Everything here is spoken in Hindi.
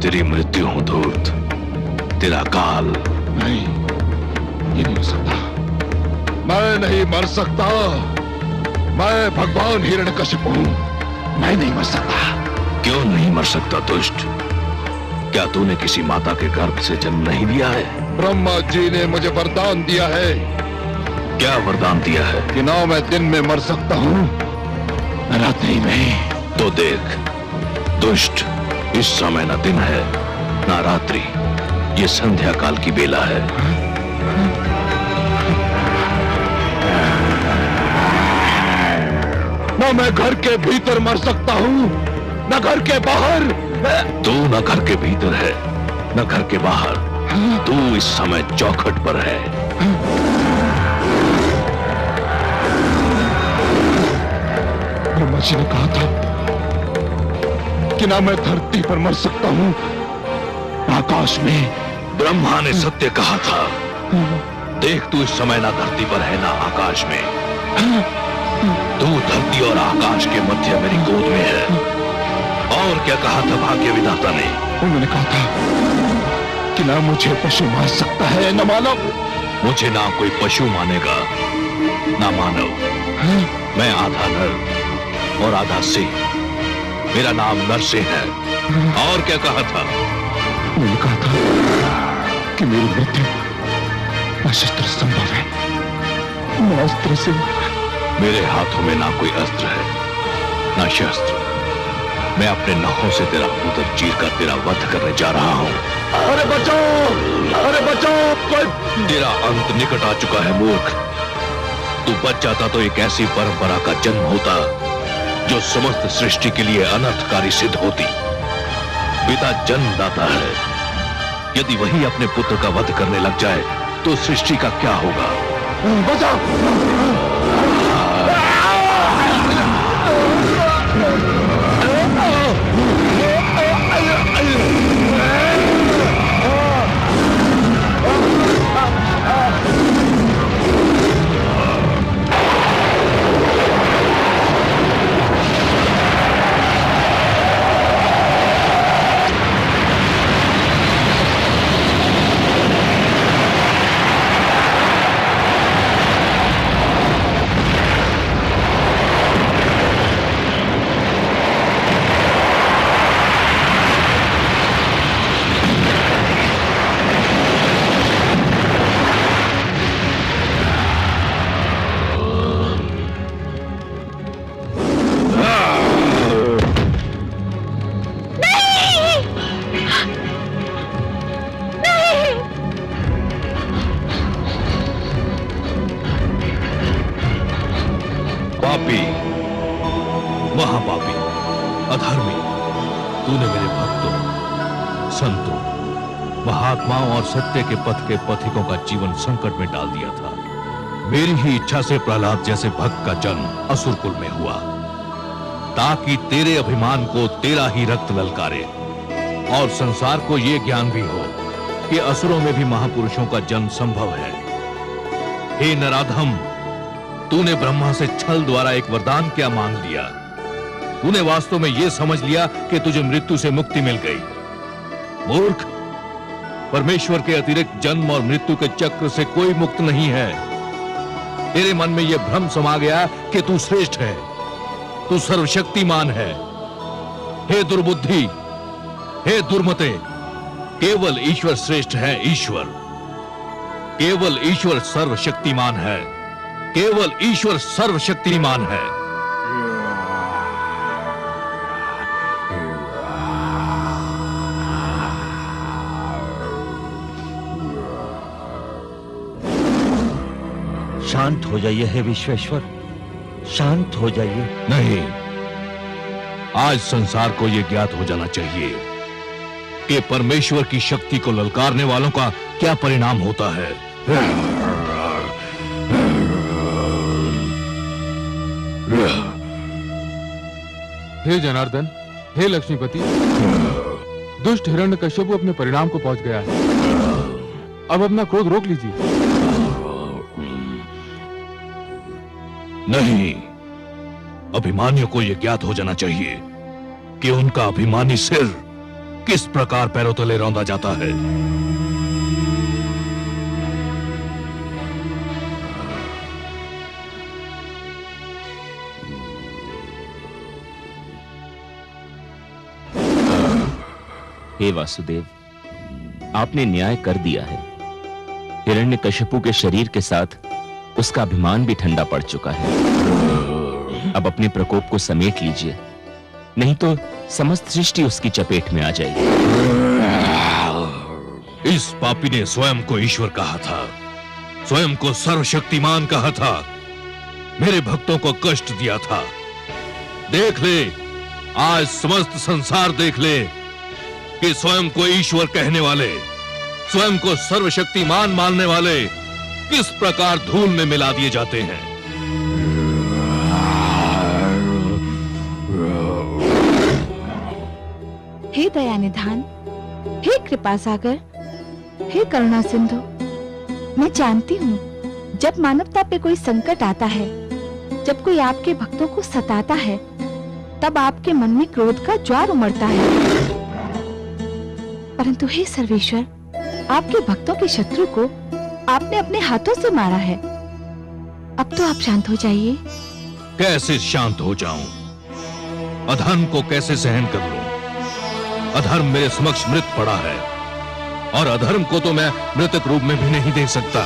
तेरी मृत्यु हो धूर्त, तेरा काल। नहीं, ये नहीं हो सकता। मैं नहीं मर सकता। मैं भगवान हिरण्यकशिपु हूं। मैं नहीं मर सकता। क्यों नहीं मर सकता दुष्ट? क्या तूने किसी माता के गर्भ से जन्म नहीं लिया है? ब्रह्मा जी ने मुझे वरदान दिया है। क्या वरदान दिया है? कि ना मैं दिन में मर सकता हूं, न रात्रि में। तो देख दुष्ट, इस समय न दिन है ना रात्रि, ये संध्या काल की बेला है। ना मैं घर के भीतर मर सकता हूं, न घर के बाहर। तू न घर के भीतर है न घर के बाहर, तू इस समय चौखट पर है। ब्रह्मा जी ने कहा था कि ना मैं धरती पर मर सकता हूं, आकाश में। ब्रह्मा ने सत्य कहा था। देख, तू इस समय ना धरती पर है ना आकाश में। तू धरती और आकाश के मध्य मेरी गोद में है। और क्या कहा था भाग्य विधाता ने? उन्होंने कहा था कि ना मुझे पशु मान सकता है न मानव। मुझे ना कोई पशु मानेगा ना मानव। मैं आधा नर और आधा सिंह। मेरा नाम नरसिंह है। और क्या कहा था? उन्होंने कहा था कि मेरी मृत्यु अशस्त्र संभव है, न अस्त्र से। मेरे हाथों में ना कोई अस्त्र है ना शस्त्र। मैं अपने नखों से तेरा उदर चीर कर तेरा वध करने जा रहा हूं। अरे बचाओ! अरे बचाओ! कोई! तेरा अंत निकट आ चुका है मूर्ख। तू बच जाता तो एक ऐसी परंपरा का जन्म होता जो समस्त सृष्टि के लिए अनर्थकारी सिद्ध होती। पिता जन्मदाता है, यदि वही अपने पुत्र का वध करने लग जाए तो सृष्टि का क्या होगा? बचाओ! पापी, महापापी, अधर्मी, तूने मेरे भक्तों, संतों, महात्माओं और सत्य के पथ के पथिकों का जीवन संकट में डाल दिया था। मेरी ही इच्छा से प्रहलाद जैसे भक्त का जन्म असुर कुल में हुआ, ताकि तेरे अभिमान को तेरा ही रक्त ललकारे और संसार को यह ज्ञान भी हो कि असुरों में भी महापुरुषों का जन्म संभव है। हे नराधम, तूने ब्रह्मा से छल द्वारा एक वरदान क्या मांग लिया? तूने वास्तव में यह समझ लिया कि तुझे मृत्यु से मुक्ति मिल गई। मूर्ख, परमेश्वर के अतिरिक्त जन्म और मृत्यु के चक्र से कोई मुक्त नहीं है। तेरे मन में यह भ्रम समा गया कि तू श्रेष्ठ है, तू सर्वशक्तिमान है। हे दुर्बुद्धि, हे दुर्मते, केवल ईश्वर श्रेष्ठ है। ईश्वर, केवल ईश्वर सर्वशक्तिमान है। केवल ईश्वर सर्वशक्तिमान है। शांत हो जाइए हे विश्वेश्वर, शांत हो जाइए। नहीं, आज संसार को यह ज्ञात हो जाना चाहिए कि परमेश्वर की शक्ति को ललकारने वालों का क्या परिणाम होता है। हे जनार्दन, हे लक्ष्मीपति, दुष्ट हिरण्यकश्यप अपने परिणाम को पहुंच गया है। अब अपना क्रोध रोक लीजिए। नहीं, अभिमानियों को यह ज्ञात हो जाना चाहिए कि उनका अभिमानी सिर किस प्रकार पैरों तले रौंदा जाता है। हे वासुदेव, आपने न्याय कर दिया है। हिरण्यकशिपु के शरीर के साथ उसका अभिमान भी ठंडा पड़ चुका है। अब अपने प्रकोप को समेट लीजिए, नहीं तो समस्त सृष्टि उसकी चपेट में आ जाएगी। इस पापी ने स्वयं को ईश्वर कहा था, स्वयं को सर्वशक्तिमान कहा था, मेरे भक्तों को कष्ट दिया था। देख ले, आज समस्त संसार देख ले कि स्वयं को ईश्वर कहने वाले, स्वयं को सर्वशक्तिमान मानने वाले किस प्रकार धूल में मिला दिए जाते हैं। हे दया निधान, हे कृपा सागर, हे करुणा सिंधु, मैं जानती हूँ जब मानवता पे कोई संकट आता है, जब कोई आपके भक्तों को सताता है, तब आपके मन में क्रोध का ज्वार उमड़ता है। परंतु हे सर्वेश्वर, आपके भक्तों के शत्रु को आपने अपने हाथों से मारा है। अब तो आप शांत हो जाइए। कैसे शांत हो जाऊं? अधर्म को कैसे सहन कर लूं? अधर्म मेरे समक्ष मृत पड़ा है और अधर्म को तो मैं मृतक रूप में भी नहीं देख सकता।